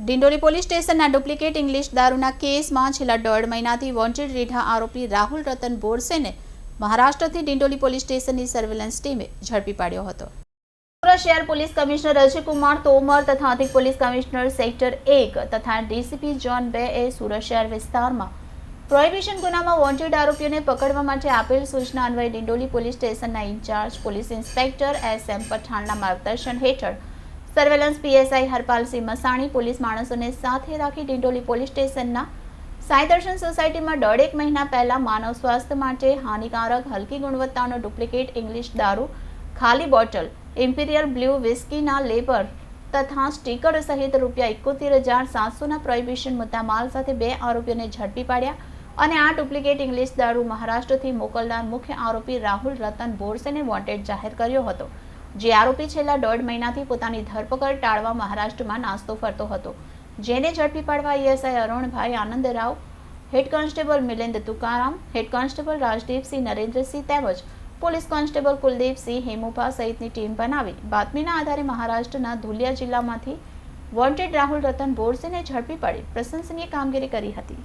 Dindoli police સ્ટેશનના duplicate English દારૂના કેસમાં છેલ્લા 1.5 મહિનાથી વોન્ટેડ રીઢા આરોપી રાહુલ રતન બોરસેને મહારાષ્ટ્રથી ડિંડોલી પોલીસ સ્ટેશનની સર્વેલન્સ ટીમે ઝડપી પાડ્યો હતો. સુરત શહેર પોલીસ કમિશનર અજયકુમાર તોમર તથા અધિક પોલીસ કમિશનર સેક્ટર 1 તથા ડીસીપી ઝોન 2 એ સુરત શહેર વિસ્તારમાં પ્રોહિબિશન ગુનામાં વોન્ટેડ આરોપીઓને પકડવા માટે આપેલ સૂચના અન્વયે ડિંડોલી પોલીસ સ્ટેશનના ઇન્ચાર્જ પોલીસ ઇન્સ્પેક્ટર એસ.એમ. પઠાણના માર્ગદર્શન હેઠળ સર્વેલન્સ પીએસઆઈ હરપાલસિંહ મસાણી પોલીસ માણસોને સાથે રાખી ડિંડોલી પોલીસ સ્ટેશનના સાંઈ દર્શન સોસાયટીમાં 1.5 મહિના પહેલા માનવ સ્વાસ્થ્ય માટે હાનિકારક હલકી ગુણવત્તાનો ડુપ્લિકેટ ઇંગ્લિશ દારૂ ખાલી બોટલ ઇમ્પિરિયલ બ્લુ વિસ્કીના લેબર તથા સ્ટીકર સહિત ₹71,700ના પ્રોહિબિશન મુદ્દામાલ સાથે 2 આરોપીઓને ઝડપી પાડ્યા અને આ ડુપ્લિકેટ ઇંગ્લિશ દારૂ મહારાષ્ટ્રથી મોકલનાર મુખ્ય આરોપી રાહુલ રતન બોરસેને વોન્ટેડ જાહેર કર્યો હતો. જે આરોપી છેલ્લા 1.5 મહિનાથી પોતાની ધરપકડ ટાળવા મહારાષ્ટ્રમાં નાસ્તો ફરતો હતો, જેને ઝડપી પાડવા ASI Arunbhai Anandrao, head constable Milind Tukaram, head constable Rajdeepsinh Narendrasinh તેમજ પોલીસ કોન્સ્ટેબલ કુલદીપસિંહ હેમુભા સહિતની ટીમ બનાવી બાતમીના આધારે મહારાષ્ટ્રના ધુલિયા જિલ્લામાંથી વોન્ટેડ રાહુલ રતન બોરસેને ઝડપી પાડી પ્રશંસનીય કામગીરી કરી હતી.